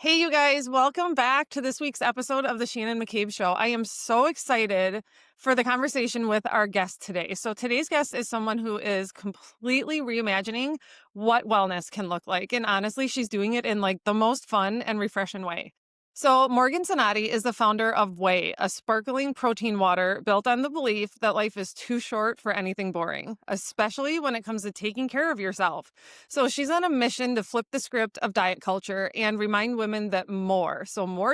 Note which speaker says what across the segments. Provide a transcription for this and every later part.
Speaker 1: Hey, you guys, welcome back to this week's episode of the Shannon McCabe Show. I am so excited for the conversation with our guest today. So, today's guest is someone who is completely reimagining what wellness can look like. And honestly, she's doing it in like the most fun and refreshing way. So, Morgan Zanotti is the founder of Waay, a sparkling protein water built on the belief that life is too short for anything boring, especially when it comes to taking care of yourself. So she's on a mission to flip the script of diet culture and remind women that more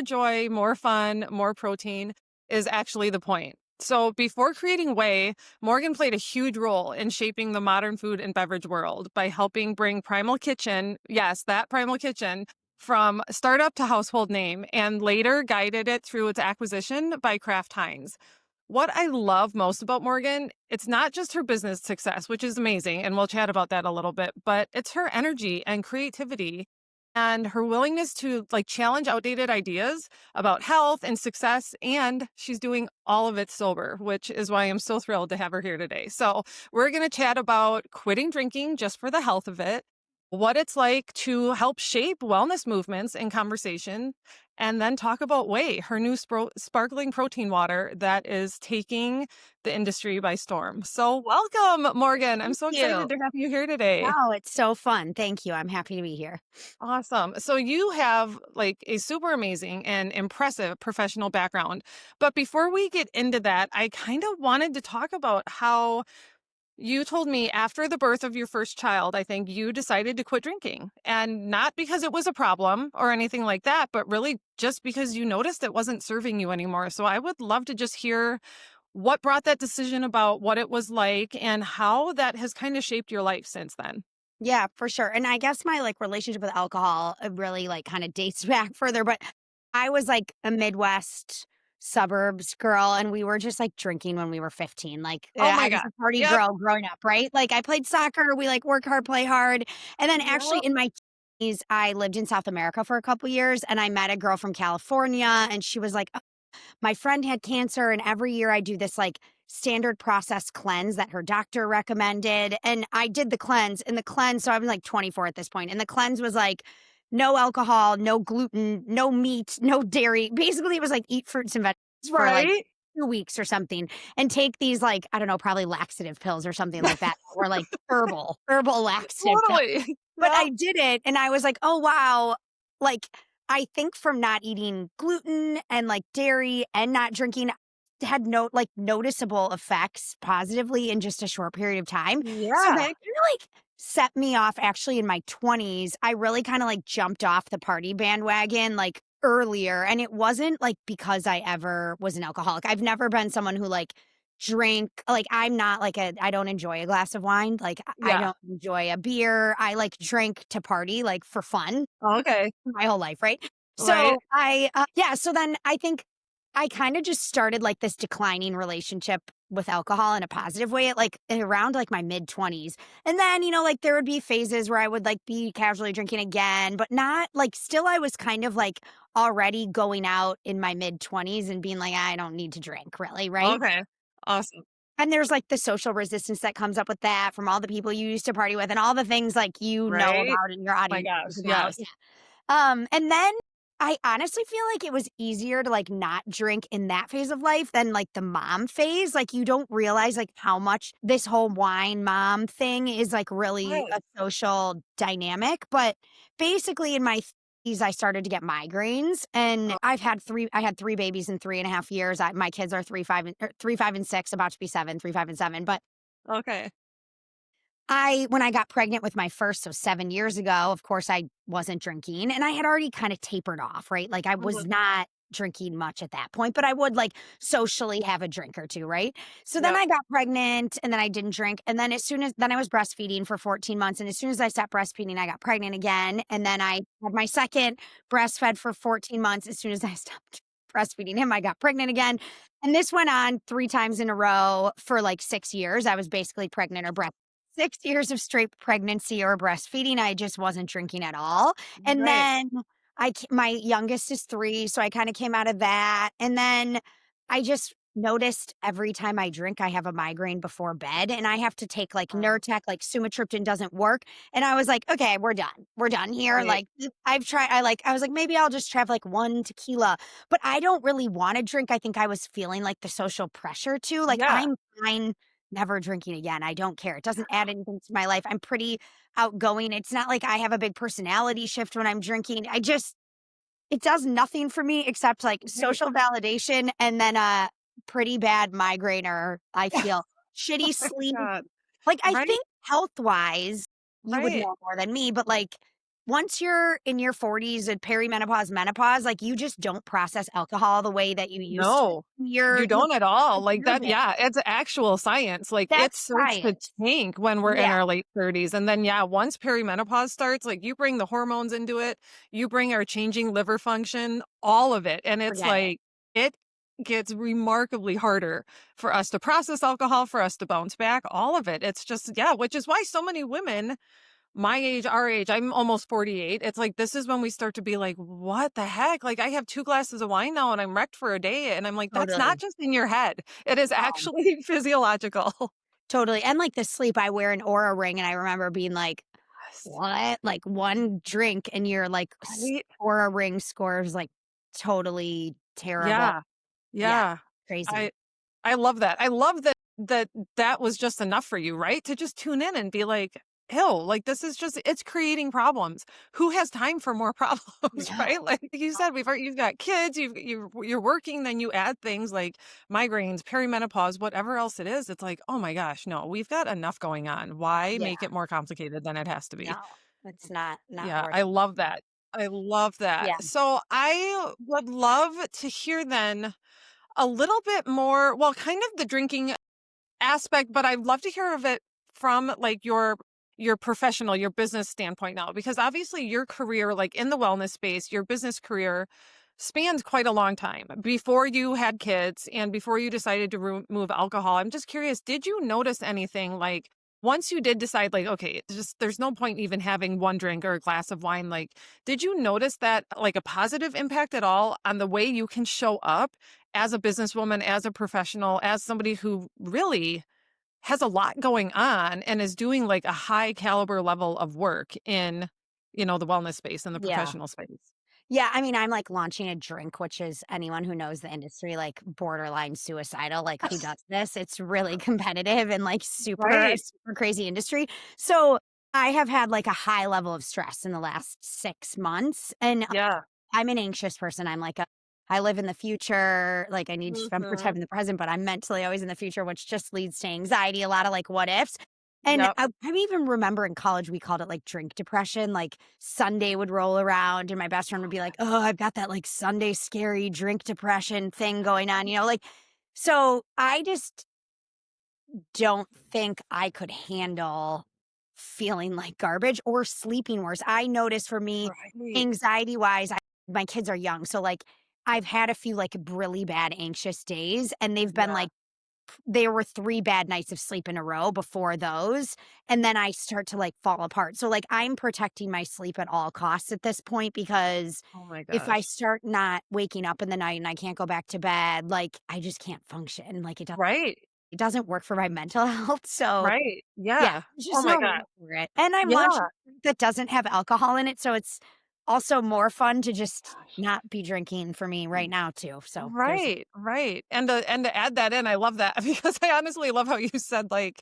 Speaker 1: joy, more fun, more protein is actually the point. So before creating Waay, Morgan played a huge role in shaping the modern food and beverage world by helping bring Primal Kitchen, yes, that Primal Kitchen, from startup to household name, and later guided it through its acquisition by Kraft Heinz. What I love most about Morgan, it's not just her business success, which is amazing, and we'll chat about that a little bit, but it's her energy and creativity and her willingness to like challenge outdated ideas about health and success. And she's doing all of it sober, which is why I'm so thrilled to have her here today. So we're going to chat about quitting drinking just for the health of it, what it's like to help shape wellness movements and conversation, and then talk about Waay, her new sparkling protein water that is taking the industry by storm. So welcome, Morgan. I'm
Speaker 2: Thank
Speaker 1: so
Speaker 2: you.
Speaker 1: excited to have you here today.
Speaker 2: Wow, it's so fun. Thank you. I'm happy to be here.
Speaker 1: Awesome. So you have like a super amazing and impressive professional background. But before we get into that, I kind of wanted to talk about how you told me after the birth of your first child, I think you decided to quit drinking, and not because it was a problem or anything like that, but really just because you noticed it wasn't serving you anymore. So I would love to just hear what brought that decision about, what it was like, and how that has kind of shaped your life since then.
Speaker 2: Yeah, for sure. And I guess my relationship with alcohol really kind of dates back further, but I was like a Midwest suburbs girl and we were just like drinking when we were 15.
Speaker 1: Oh
Speaker 2: I
Speaker 1: my
Speaker 2: was
Speaker 1: God.
Speaker 2: a party
Speaker 1: Yep.
Speaker 2: girl growing up, right? Like I played soccer, we like work hard, play hard. And then actually
Speaker 1: Yep.
Speaker 2: in my teens, I lived in South America for a couple years and I met a girl from California and she was like, my friend had cancer, and every year I do this standard process cleanse that her doctor recommended. And I did the cleanse, and the cleanse, so I was like 24 at this point, and the cleanse was like no alcohol, no gluten, no meat, no dairy. Basically, it was like eat fruits and vegetables for like
Speaker 1: Right.
Speaker 2: 2 weeks or something, and take these I don't know, probably laxative pills or something like that, or like herbal laxative pills.
Speaker 1: Totally.
Speaker 2: But
Speaker 1: Yep.
Speaker 2: I did it and I was like, "Oh, wow." Like, I think from not eating gluten and, dairy and not drinking had noticeable effects positively in just a short period of time. So that
Speaker 1: Yeah.
Speaker 2: kinda, set me off actually in my 20s. I really kinda, jumped off the party bandwagon, earlier, and it wasn't, because I ever was an alcoholic. I've never been someone who, drink I'm not I don't enjoy a glass of wine, I
Speaker 1: Yeah.
Speaker 2: don't enjoy a beer, I, drink to party, for fun
Speaker 1: Okay.
Speaker 2: my whole life, right?
Speaker 1: Right.
Speaker 2: So yeah, so then I think I kind of just started this declining relationship with alcohol in a positive way at around my mid 20s. And then, there would be phases where I would be casually drinking again, but not still I was kind of already going out in my mid 20s and being like, I don't need to drink really, right?
Speaker 1: Okay. Awesome.
Speaker 2: And there's the social resistance that comes up with that from all the people you used to party with and all the things
Speaker 1: Right.
Speaker 2: about in your
Speaker 1: My
Speaker 2: audience
Speaker 1: gosh.
Speaker 2: as well.
Speaker 1: Yes.
Speaker 2: Yeah. And then I honestly feel like it was easier to not drink in that phase of life than the mom phase. You don't realize how much this whole wine mom thing is really
Speaker 1: Right.
Speaker 2: a social dynamic. But basically in my 30s, I started to get migraines and
Speaker 1: Oh,
Speaker 2: I had three babies in 3.5 years. My kids are 3, 5, and 6, about to be 7, 3, 5, and 7. But
Speaker 1: okay.
Speaker 2: when I got pregnant with my first, so 7 years ago, of course, I wasn't drinking and I had already kind of tapered off, right? I was
Speaker 1: Mhm.
Speaker 2: not drinking much at that point, but I would socially have a drink or two, right? So then
Speaker 1: Yep.
Speaker 2: I got pregnant and then I didn't drink. And then then I was breastfeeding for 14 months. And as soon as I stopped breastfeeding, I got pregnant again. And then I had my second breastfed for 14 months. As soon as I stopped breastfeeding him, I got pregnant again. And this went on 3 times in a row for 6 years. I was basically pregnant or breast 6 years of straight pregnancy or breastfeeding, I just wasn't drinking at all, and
Speaker 1: Right.
Speaker 2: then my youngest is 3, so I kinda came out of that, and then I just noticed every time I drink, I have a migraine before bed, and I have to take, like, Nurtec, like, sumatriptan doesn't work, and I was like, "Okay, we're done. We're done here."
Speaker 1: Right.
Speaker 2: Like, I was like, "Maybe I'll just have, like, 1 tequila," but I don't really wanna drink. I think I was feeling, like, the social pressure to, like,
Speaker 1: Yeah.
Speaker 2: I'm fine never drinking again. I don't care. It doesn't add anything to my life. I'm pretty outgoing. It's not like I have a big personality shift when I'm drinking. It does nothing for me except, like,
Speaker 1: Right.
Speaker 2: social validation and then a pretty bad migraine or I feel shitty
Speaker 1: Oh
Speaker 2: sleep.
Speaker 1: my God.
Speaker 2: Like, I
Speaker 1: Right.
Speaker 2: think health-wise, you would
Speaker 1: Right.
Speaker 2: know more than me, but, like, once you're in your 40s and perimenopause, menopause, like, you just don't process alcohol the way that you used to.
Speaker 1: No, you
Speaker 2: You're
Speaker 1: don't at all. Like that,
Speaker 2: nervous.
Speaker 1: yeah, it's actual science. Like it
Speaker 2: That's
Speaker 1: starts to
Speaker 2: science.
Speaker 1: tank when we're in
Speaker 2: Yeah,
Speaker 1: our late 30s. And then, yeah, once perimenopause starts, like you bring the hormones into it, you bring our changing liver function, all of it. And it's
Speaker 2: forget it.
Speaker 1: like, it gets remarkably harder for us to process alcohol, for us to bounce back, all of it. It's just, yeah, which is why so many women my age, our age, I'm almost 48. It's like, this is when we start to be like, what the heck? Like, I have 2 glasses of wine now and I'm wrecked for a day. And I'm like, that's not
Speaker 2: Totally.
Speaker 1: just in your head. It is
Speaker 2: No,
Speaker 1: actually physiological.
Speaker 2: totally, and, like, the sleep, I wear an Aura ring, and I remember being like,
Speaker 1: Yes.
Speaker 2: "What?" Like, 1 drink and your, like,
Speaker 1: Right?
Speaker 2: Aura ring score is, like, totally terrible.
Speaker 1: Yeah.
Speaker 2: Yeah,
Speaker 1: Yeah.
Speaker 2: crazy.
Speaker 1: I I love that. I love that was just enough for you, right? To just tune in and be like, "Ew, like this is just it's creating problems. Who has time for more problems?"
Speaker 2: No.
Speaker 1: Right? Like you said, you've got kids, you're working, then you add things like migraines, perimenopause, whatever else it is. It's like, "Oh my gosh, no, we've got enough going on. Why
Speaker 2: Yeah,
Speaker 1: make it more complicated than it has to be?"
Speaker 2: no, it's not
Speaker 1: Yeah,
Speaker 2: worth
Speaker 1: I
Speaker 2: it.
Speaker 1: love that. I love that.
Speaker 2: Yeah,
Speaker 1: So I would love to hear then a little bit more, well, kind of the drinking aspect, but I'd love to hear of it from like your professional, your business standpoint now, because obviously your career, like in the wellness space, your business career spans quite a long time before you had kids and before you decided to remove alcohol. I'm just curious, did you notice anything like once you did decide like, okay, it's just there's no point even having one drink or a glass of wine, like did you notice that like a positive impact at all on the way you can show up as a businesswoman, as a professional, as somebody who really has a lot going on and is doing like a high caliber level of work in, the wellness space and the
Speaker 2: yeah.
Speaker 1: professional space.
Speaker 2: Yeah, I mean, I'm, like, launching a drink, which is anyone who knows the industry, like, borderline suicidal, like, who does this? It's really competitive and, like,
Speaker 1: Right.
Speaker 2: super crazy industry. So, I have had, like, a high level of stress in the last 6 months, and
Speaker 1: Yeah.
Speaker 2: I'm an anxious person. I live in the future, like, I need to spend more time
Speaker 1: Mhm.
Speaker 2: in the present, but I'm mentally always in the future, which just leads to anxiety, a lot of, like, what ifs. And
Speaker 1: Yep.
Speaker 2: I even remember in college, we called it, like, drink depression, like, Sunday would roll around, and my best friend would be like, "Oh, I've got that, like, Sunday scary drink depression thing going on," like so I just don't think I could handle feeling like garbage or sleeping worse. I notice for me,
Speaker 1: Right.
Speaker 2: anxiety-wise, my kids are young, so, like, I've had a few, like, really bad anxious days, and they've been,
Speaker 1: Yeah.
Speaker 2: like there were 3 bad nights of sleep in a row before those, and then I start to, like, fall apart. So, like, I'm protecting my sleep at all costs at this point because
Speaker 1: Oh my
Speaker 2: if I
Speaker 1: gosh.
Speaker 2: start not waking up in the night and I can't go back to bed, like, I just can't function. Like,
Speaker 1: Right.
Speaker 2: it doesn't work for my mental health, so
Speaker 1: Right.
Speaker 2: yeah,
Speaker 1: Yeah.
Speaker 2: there's
Speaker 1: Oh
Speaker 2: just
Speaker 1: my
Speaker 2: no
Speaker 1: god.
Speaker 2: room for it, and I'm launching
Speaker 1: Yeah.
Speaker 2: that doesn't have alcohol in it, so it's also more fun to just
Speaker 1: Gosh.
Speaker 2: not be drinking for me right now too, so there's
Speaker 1: Right, right, and to add that in, I love that because I honestly love how you said, like,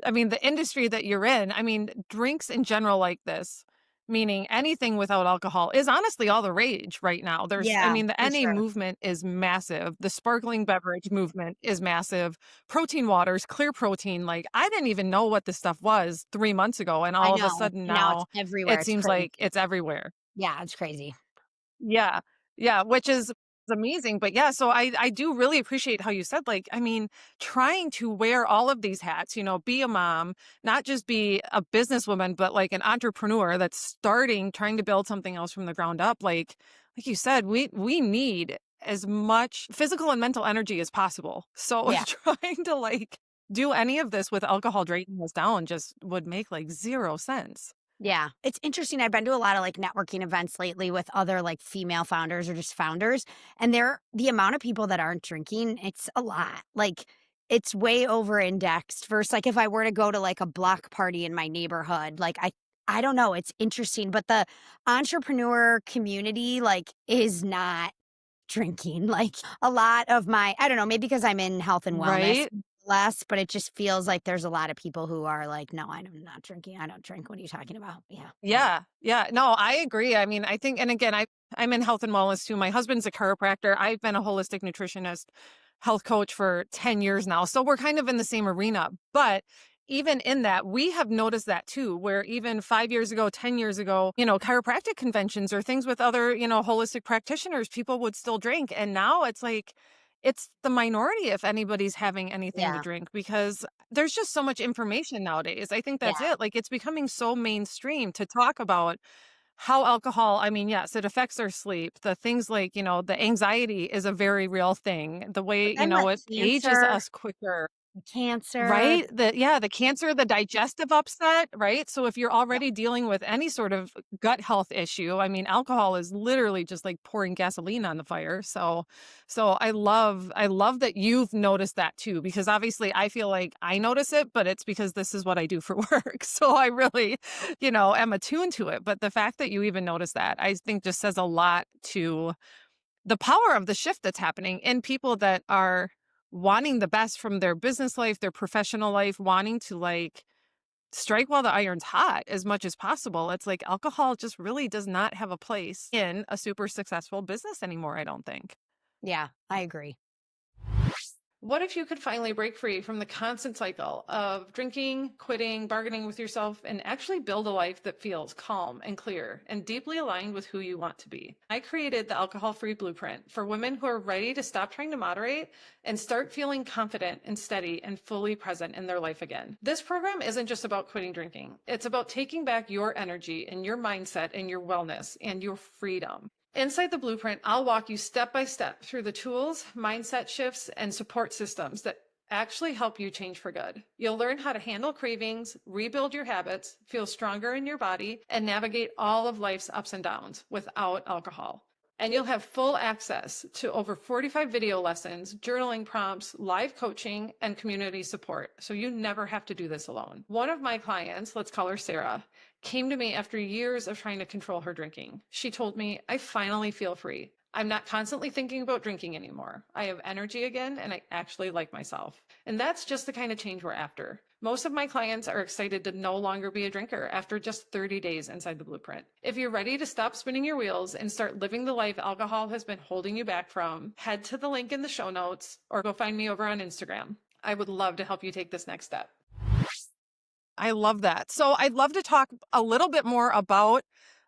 Speaker 1: I mean, the industry that you're in, I mean, drinks in general like this, meaning anything without alcohol is honestly all the rage right now. I
Speaker 2: yeah,
Speaker 1: mean, the
Speaker 2: for
Speaker 1: NA
Speaker 2: sure.
Speaker 1: movement is massive. The sparkling beverage movement is massive. Protein waters, clear protein, like, I didn't even know what this stuff was 3 months ago, and
Speaker 2: I
Speaker 1: all of a
Speaker 2: know,
Speaker 1: sudden
Speaker 2: and now it's
Speaker 1: now
Speaker 2: everywhere,
Speaker 1: it
Speaker 2: it's
Speaker 1: seems
Speaker 2: crazy.
Speaker 1: like it's everywhere.
Speaker 2: Yeah, it's crazy.
Speaker 1: Yeah. Yeah, which is amazing, but yeah, so I do really appreciate how you said, like, I mean, trying to wear all of these hats, be a mom, not just be a businesswoman, but like an entrepreneur that's trying to build something else from the ground up. Like you said, we need as much physical and mental energy as possible. So
Speaker 2: Yeah,
Speaker 1: trying to like do any of this with alcohol dragging us down just would make like zero sense.
Speaker 2: Yeah. It's interesting. I've been to a lot of like networking events lately with other like female founders or just founders. And the amount of people that aren't drinking, it's a lot. Like it's way over indexed versus like if I were to go to like a block party in my neighborhood, like I don't know, it's interesting. But the entrepreneur community like is not drinking. Like a lot of my I don't know, maybe because I'm in health and wellness
Speaker 1: Right?
Speaker 2: less, but it just feels like there's a lot of people who are like, "No, I'm not drinking. I don't drink. What are you talking about?" Yeah. Wild.
Speaker 1: Yeah. Yeah. No, I agree. I mean, I think, and again, I'm in health and wellness too. My husband's a chiropractor. I've been a holistic nutritionist, health coach for 10 years now. So we're kind of in the same arena. But even in that, we have noticed that too, where even 5 years ago, 10 years ago, chiropractic conventions or things with other, holistic practitioners, people would still drink. And now it's like, it's the minority if anybody's having anything to
Speaker 2: Yeah.
Speaker 1: drink because there's just so much information nowadays. I think that's
Speaker 2: Yeah.
Speaker 1: it. Like it's becoming so mainstream to talk about how alcohol, I mean, yes, it affects our sleep. The things like, the anxiety is a very real thing. The way,
Speaker 2: But then like
Speaker 1: it ages us quicker.
Speaker 2: cancer.
Speaker 1: Right? The cancer, the digestive upset, right? So if you're
Speaker 2: Yep.
Speaker 1: already dealing with any sort of gut health issue, I mean, alcohol is literally just like pouring gasoline on the fire. So I love that you've noticed that too, because obviously I feel like I notice it, but it's because this is what I do for work. So I really, am attuned to it. But the fact that you even notice that, I think just says a lot to the power of the shift that's happening in people that are wanting the best from their business life, their professional life, wanting to like strike while the iron's hot as much as possible. It's like alcohol just really does not have a place in a super successful business anymore, I don't think.
Speaker 2: Yeah, I agree.
Speaker 1: What if you could finally break free from the constant cycle of drinking, quitting, bargaining with yourself, and actually build a life that feels calm and clear and deeply aligned with who you want to be? I created the Alcohol Free Blueprint for women who are ready to stop trying to moderate and start feeling confident and steady and fully present in their life again. This program isn't just about quitting drinking, it's about taking back your energy and your mindset and your wellness and your freedom. Inside the blueprint, I'll walk you step by step through the tools, mindset shifts, and support systems that actually help you change for good. You'll learn how to handle cravings, rebuild your habits, feel stronger in your body, and navigate all of life's ups and downs without alcohol. And you'll have full access to over 45 video lessons, journaling prompts, live coaching, and community support. So you never have to do this alone. One of my clients, let's call her Sarah, came to me after years of trying to control her drinking. She told me, I finally feel free. I'm not constantly thinking about drinking anymore. I have energy again and I actually like myself. And that's just the kind of change we're after. Most of my clients are excited to no longer be a drinker after just 30 days inside the blueprint. If you're ready to stop spinning your wheels and start living the life alcohol has been holding you back from, head to the link in the show notes or go find me over on Instagram. I would love to help you take this next step. I love that. So I'd love to talk a little bit more about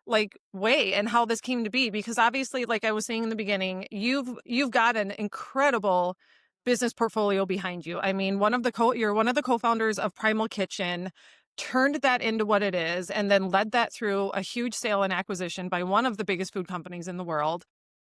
Speaker 1: like Way and how this came to be, because obviously, like I was saying in the beginning, you've got an incredible business portfolio behind you. I mean, you're one of the co-founders of Primal Kitchen, turned that into what it is, and then led that through a huge sale and acquisition by one of the biggest food companies in the world.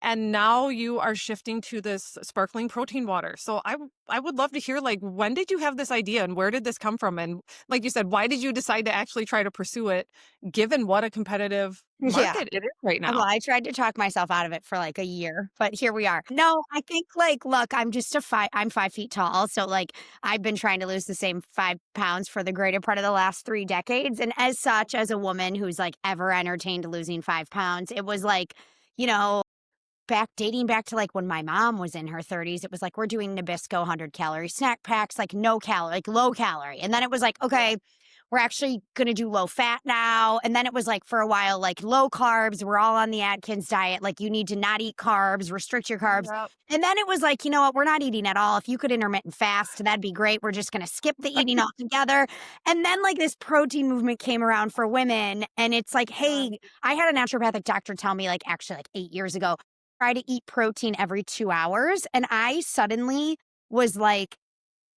Speaker 1: And now you are shifting to this sparkling protein water. So I would love to hear, like, when did you have this idea and where did this come from? And like you said, why did you decide to actually try to pursue it given what a competitive
Speaker 2: Yeah.
Speaker 1: market it is right
Speaker 2: Well,
Speaker 1: now?
Speaker 2: I tried to talk myself out of it for like a year, but here we are. No, I think like, look, I'm 5 feet tall. So like I've been trying to lose the same 5 pounds for the greater part of the last 3 decades. And as such, as a woman who's like ever entertained losing 5 pounds, it was like, you know, dating back to like when my mom was in her 30s, it was like we're doing Nabisco 100-calorie snack packs, like no calorie, like low calorie. And then it was like, okay, we're actually going to do low fat now. And then it was like for a while, like low carbs. We're all on the Atkins diet. Like you need to not eat carbs, restrict your carbs.
Speaker 1: Yep.
Speaker 2: And then it was like, you know what? We're not eating at all. If you could intermittent fast, that'd be great. We're just going to skip the eating altogether. And then like this protein movement came around for women. And it's like, hey, I had a naturopathic doctor tell me like actually like 8 years ago, try to eat protein every 2 hours. And I suddenly was like,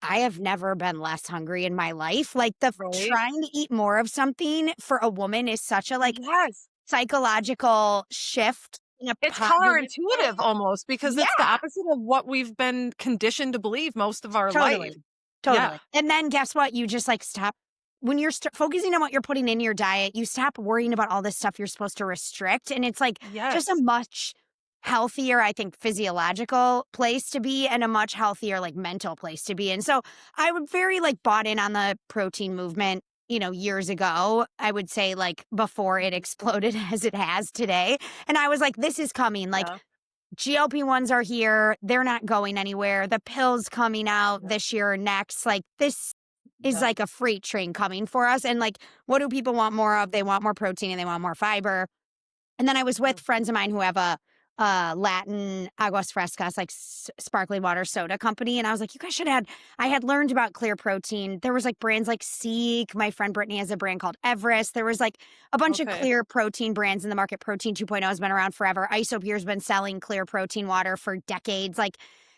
Speaker 2: I have never been less hungry in my life. Like
Speaker 1: Right?
Speaker 2: trying to eat more of something for a woman is such a like
Speaker 1: Yes.
Speaker 2: psychological shift in a
Speaker 1: It's
Speaker 2: positive way.
Speaker 1: counterintuitive almost because it's the
Speaker 2: Yeah,
Speaker 1: opposite of what we've been conditioned to believe most of our life.
Speaker 2: totally.
Speaker 1: Yeah.
Speaker 2: Totally. And then guess what? You just like stop when you're focusing on what you're putting in your diet, you stop worrying about all this stuff you're supposed to restrict. And it's like just a
Speaker 1: Yes.
Speaker 2: much healthier, I think, physiological place to be and a much healthier, like mental place to be in. So I would very like bought in on the protein movement, years ago. I would say like before it exploded as it has today. And I was like, this is coming. Like
Speaker 1: Yeah.
Speaker 2: GLP-1s are here. They're not going anywhere. The pills coming out
Speaker 1: Yeah.
Speaker 2: this year or next. Like this is
Speaker 1: Yeah.
Speaker 2: like a freight train coming for us. And like, what do people want more of? They want more protein and they want more fiber. And then I was
Speaker 1: Yeah.
Speaker 2: with friends of mine who have a Latin aguas frescas, like sparkling water soda company. And I was like, you guys should have, I had learned about clear protein. There was like brands like Seek. My friend Brittany has a brand called Everest. There was like a bunch of
Speaker 1: Okay.
Speaker 2: clear protein brands in the market. Protein 2.0 has been around forever. Isopure's been selling clear protein water for decades. Like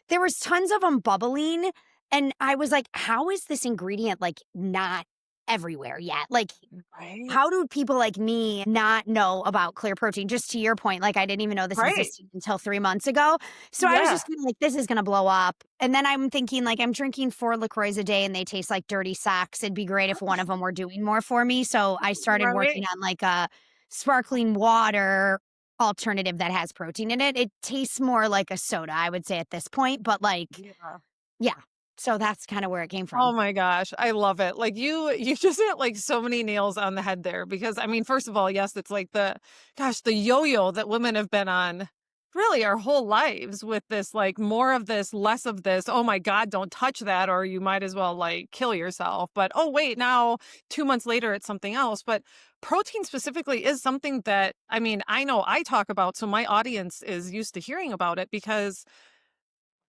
Speaker 2: there was tons of them bubbling. And I was like, how is this ingredient like not everywhere yet? Like,
Speaker 1: Right.
Speaker 2: how do people like me not know about clear protein? Just to your point, like I didn't even know this
Speaker 1: Right.
Speaker 2: existed until 3 months ago. So I was
Speaker 1: Yeah.
Speaker 2: just kinda like, this is gonna blow up. And then I'm thinking like I'm drinking 4 LaCroix a day and they taste like dirty socks. It'd be great if one of them were doing more for me. So I started working
Speaker 1: Right.
Speaker 2: on like a sparkling water alternative that has protein in it. It tastes more like a soda, I would say at this point, but like,
Speaker 1: Yeah.
Speaker 2: yeah. So that's kind of where it came
Speaker 1: Oh
Speaker 2: from.
Speaker 1: my gosh, I love it. Like you just hit like so many nails on the head there because I mean, first of all, yes, it's like the yo-yo that women have been on really our whole lives with this like more of this, less of this. Oh my God, don't touch that or you might as well like kill yourself. But oh wait, now 2 months later it's something else. But protein specifically is something that I mean, I know I talk about, so my audience is used to hearing about it because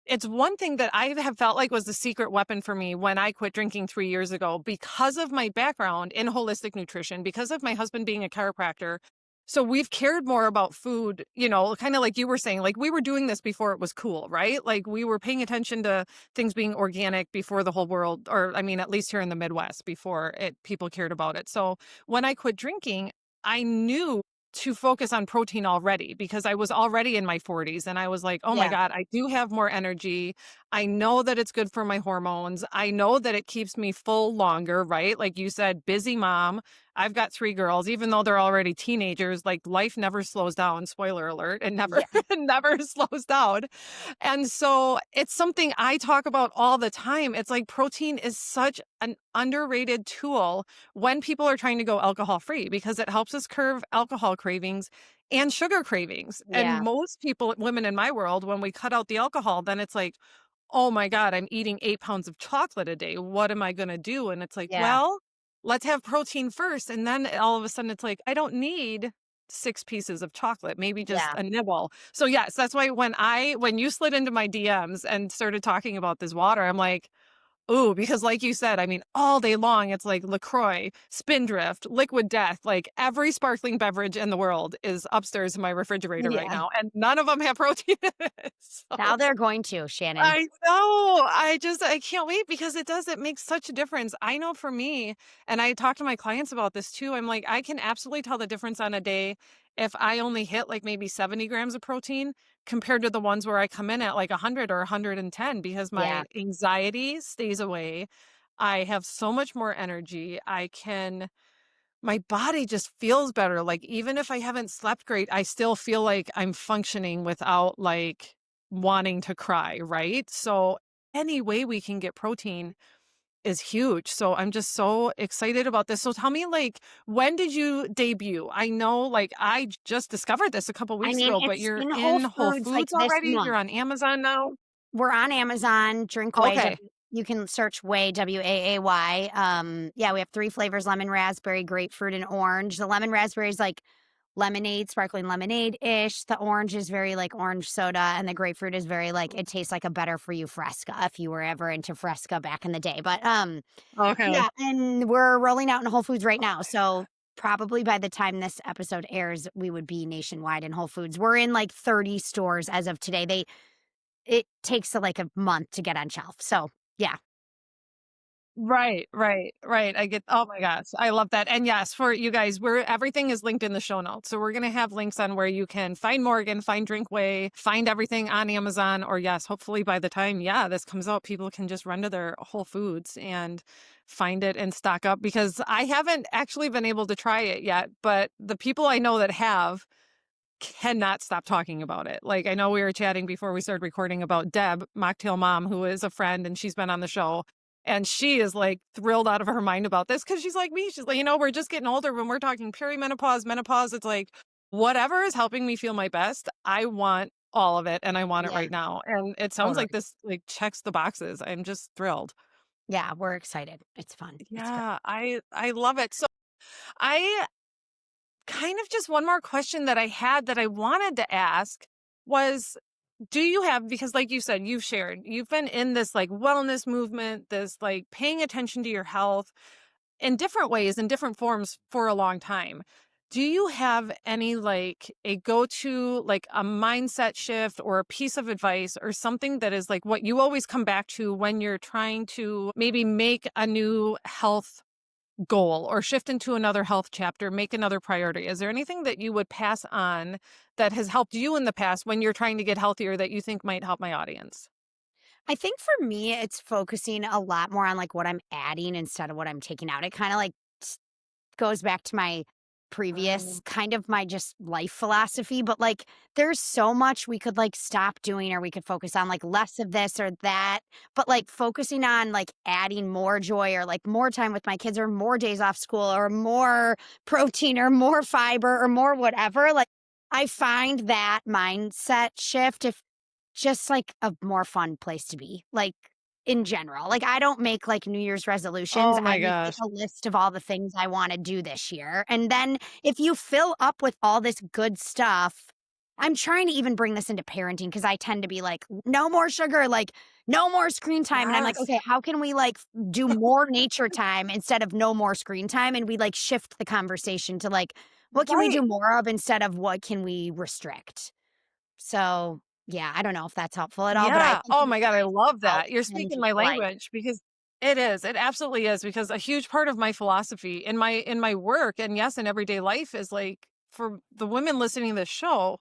Speaker 1: it's one thing that I have felt like was the secret weapon for me when I quit drinking 3 years ago because of my background in holistic nutrition, because of my husband being a chiropractor. So we've cared more about food, kind of like you were saying, like we were doing this before it was cool, right? Like we were paying attention to things being organic before the whole world, or I mean, at least here in the Midwest, before people cared about it. So when I quit drinking, I knew to focus on protein already because I was already in my 40s and I was like, "Oh my
Speaker 2: Yeah.
Speaker 1: god, I do have more energy. I know that it's good for my hormones. I know that it keeps me full longer," right? Like you said, busy mom. I've got 3 girls even though they're already teenagers, like life never slows down, spoiler alert. It never
Speaker 2: Yeah.
Speaker 1: it never slows down. And so it's something I talk about all the time. It's like protein is such an underrated tool when people are trying to go alcohol free because it helps us curb alcohol cravings and sugar cravings. And
Speaker 2: Yeah.
Speaker 1: most people, women in my world, when we cut out the alcohol, then it's like, oh my God, I'm eating 8 pounds of chocolate a day. What am I going to do? And it's like,
Speaker 2: Yeah.
Speaker 1: well, let's have protein first. And then all of a sudden it's like, I don't need 6 pieces of chocolate, maybe just
Speaker 2: Yeah.
Speaker 1: a nibble. So yes, that's why when you slid into my DMs and started talking about this water, I'm like, ooh, because like you said, I mean, all day long, it's like LaCroix, Spindrift, Liquid Death, like every sparkling beverage in the world is upstairs in my refrigerator right
Speaker 2: Yeah.
Speaker 1: now, and none of them have protein in it. So
Speaker 2: Now they're going to, Shannon.
Speaker 1: I know. I can't wait because it makes such a difference. I know for me, and I talk to my clients about this too. I'm like, I can absolutely tell the difference on a day if I only hit like maybe 70 grams of protein compared to the ones where I come in at like 100 or 110 because
Speaker 2: Yeah.
Speaker 1: my anxiety stays away. I have so much more energy. My body just feels better. Like, even if I haven't slept great, I still feel like I'm functioning without like wanting to cry, right? So, any way we can get protein is huge. So, I'm just so excited about this. So, tell me, like, when did you debut? I know, like, just discovered this a couple
Speaker 2: I
Speaker 1: weeks
Speaker 2: mean,
Speaker 1: ago, but
Speaker 2: it's
Speaker 1: you're
Speaker 2: in Whole
Speaker 1: in Whole
Speaker 2: Foods, like,
Speaker 1: Foods
Speaker 2: this
Speaker 1: already? You're
Speaker 2: month.
Speaker 1: on Amazon now?
Speaker 2: We're on Amazon, Drink Waay,
Speaker 1: Okay.
Speaker 2: you can search Waay, Waay. Yeah, we have 3 flavors, lemon, raspberry, grapefruit, and orange. The lemon raspberry is like lemonade, sparkling lemonade-ish. The orange is very like orange soda, and the grapefruit is very like it tastes like a better for you Fresca, if you were ever into Fresca back in the day. But,
Speaker 1: Okay.
Speaker 2: yeah, and we're rolling out in Whole Foods right now, so probably by the time this episode airs, we would be nationwide in Whole Foods. We're in, like, 30 stores as of today. It takes, like, a month to get on shelf, so, yeah.
Speaker 1: Right. I get, oh my gosh, I love that. And yes, for you guys, everything is linked in the show notes. So we're going to have links on where you can find Morgan, find Drink Waay, find everything on Amazon, or yes, hopefully by the time, yeah, this comes out, people can just run to their Whole Foods and find it and stock up, because I haven't actually been able to try it yet, but the people I know that have cannot stop talking about it. Like, I know we were chatting before we started recording about Deb, Mocktail Mom, who is a friend and she's been on the show. And she is like thrilled out of her mind about this because she's like me. She's like, we're just getting older. When we're talking perimenopause, menopause, it's like whatever is helping me feel my best, I want all of it and I want it
Speaker 2: Yeah,
Speaker 1: right now. And it sounds like
Speaker 2: totally.
Speaker 1: this like checks the boxes. I'm just thrilled.
Speaker 2: Yeah, we're excited. It's fun. It's good.
Speaker 1: Yeah, I love it. So I kind of just one more question that I had that I wanted to ask was, do you have, because like you said, you've shared, you've been in this like wellness movement, this like paying attention to your health in different ways, in different forms for a long time. Do you have any like a go-to, like a mindset shift or a piece of advice or something that is like what you always come back to when you're trying to maybe make a new health goal or shift into another health chapter, make another priority? Is there anything that you would pass on that has helped you in the past when you're trying to get healthier that you think might help my audience?
Speaker 2: I think for me, it's focusing a lot more on like what I'm adding instead of what I'm taking out. It kind of like goes back to my previous
Speaker 1: Um,
Speaker 2: kind of my just life philosophy, but like there's so much we could like stop doing or we could focus on like less of this or that, but like focusing on like adding more joy or like more time with my kids or more days off school or more protein or more fiber or more whatever, like I find that mindset shift if just like a more fun place to be. Like in general. Like, I don't make, like, New Year's resolutions,
Speaker 1: oh
Speaker 2: I
Speaker 1: my
Speaker 2: make, like,
Speaker 1: gosh.
Speaker 2: a list of all the things I wanna do this year, and then if you fill up with all this good stuff I'm trying to even bring this into parenting because I tend to be like, "No more sugar," like, "No more screen time," and I'm like,
Speaker 1: Yes.
Speaker 2: "Okay, how can we, like, do more nature time instead of no more screen time?" And we, like, shift the conversation to, like, what can we do
Speaker 1: Right.
Speaker 2: more of instead of what can we restrict? So, yeah, I don't know if that's helpful at all, but I
Speaker 1: Yeah.
Speaker 2: think
Speaker 1: Oh
Speaker 2: it
Speaker 1: my God. I love
Speaker 2: helps
Speaker 1: that. You're
Speaker 2: tend
Speaker 1: speaking
Speaker 2: to
Speaker 1: my
Speaker 2: like
Speaker 1: language because it is. It absolutely is, because a huge part of my philosophy in my work and yes, in everyday life is like for the women listening to this show,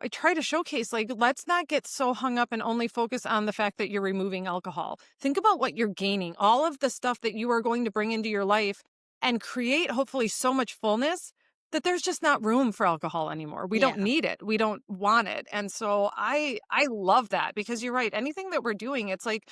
Speaker 1: I try to showcase like let's not get so hung up and only focus on the fact that you're removing alcohol. Think about what you're gaining, all of the stuff that you are going to bring into your life and create hopefully so much fullness that there's just not room for alcohol anymore. We don't
Speaker 2: Yeah,
Speaker 1: need it. We don't want it. And so I love that, because you're right. Anything that we're doing, it's like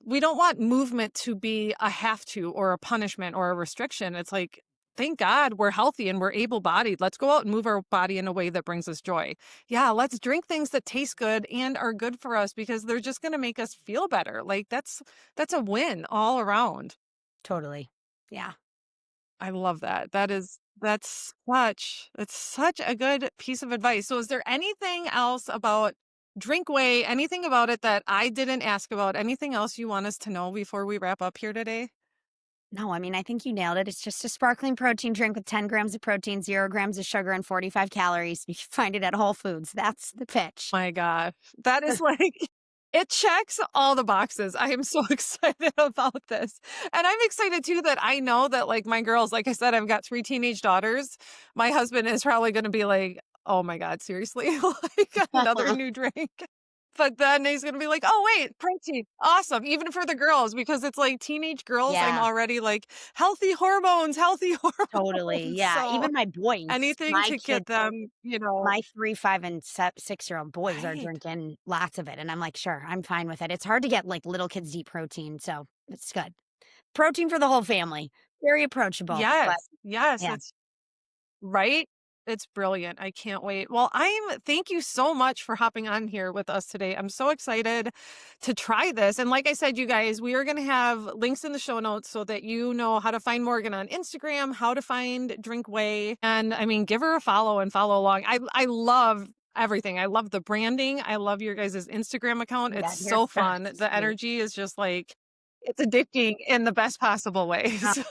Speaker 1: we don't want movement to be a have to or a punishment or a restriction. It's like, thank God we're healthy and we're able bodied. Let's go out and move our body in a way that brings us joy. Yeah, let's drink things that taste good and are good for us because they're just going to make us feel better. Like that's a win all around.
Speaker 2: totally. Yeah.
Speaker 1: I love that. That's such a good piece of advice. So is there anything else about Drink Waay, anything about it that I didn't ask about? Anything else you want us to know before we wrap up here today?
Speaker 2: No, I mean, I think you nailed it. It's just a sparkling protein drink with 10 grams of protein, 0 grams of sugar, and 45 calories. You can find it at Whole Foods. That's the pitch.
Speaker 1: My gosh. That is like it checks all the boxes. I am so excited about this. And I'm excited too that I know that like my girls, like I said, I've got 3 teenage daughters. My husband is probably going to be like, "Oh my God, seriously?" Like another new drink. But then he's gonna be like, "Oh, wait, protein. Awesome." Even for the girls, because it's like teenage girls, I'm
Speaker 2: Yeah,
Speaker 1: already like, healthy
Speaker 2: totally.
Speaker 1: hormones.
Speaker 2: Yeah.
Speaker 1: So
Speaker 2: Even my boys,
Speaker 1: anything
Speaker 2: my
Speaker 1: to
Speaker 2: kids,
Speaker 1: get them,
Speaker 2: my 3, 5, and 6-year-old boys are
Speaker 1: right.
Speaker 2: drinking lots of it. And I'm like, sure, I'm fine with it. It's hard to get like little kids to eat protein. So it's good. Protein for the whole family. Very approachable. But
Speaker 1: Yes,
Speaker 2: yeah,
Speaker 1: it's right? It's brilliant. I can't wait. Well, thank you so much for hopping on here with us today. I'm so excited to try this. And like I said, you guys, we are going to have links in the show notes so that you know how to find Morgan on Instagram, how to find Drink Waay. And I mean, give her a follow and follow along. I love everything. I love the branding. I love your guys' Instagram account. It's
Speaker 2: yeah, you're
Speaker 1: so
Speaker 2: so
Speaker 1: fun. The
Speaker 2: sweet.
Speaker 1: energy is just like, it's addicting in the best possible way.
Speaker 2: Oh,
Speaker 1: So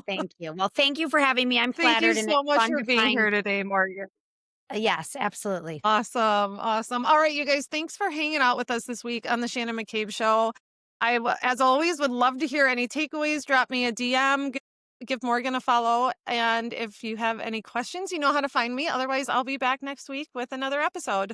Speaker 2: thank you. Well, thank you for having me. I'm
Speaker 1: thank you
Speaker 2: flattered and it's
Speaker 1: so much
Speaker 2: fun
Speaker 1: for
Speaker 2: to
Speaker 1: being
Speaker 2: find.
Speaker 1: here today, Morgan.
Speaker 2: Yes, absolutely.
Speaker 1: Awesome. Awesome. All right, you guys, thanks for hanging out with us this week on the Shannon McCabe Show. As always, would love to hear any takeaways. Drop me a DM, give Morgan a follow. And if you have any questions, you know how to find me. Otherwise, I'll be back next week with another episode.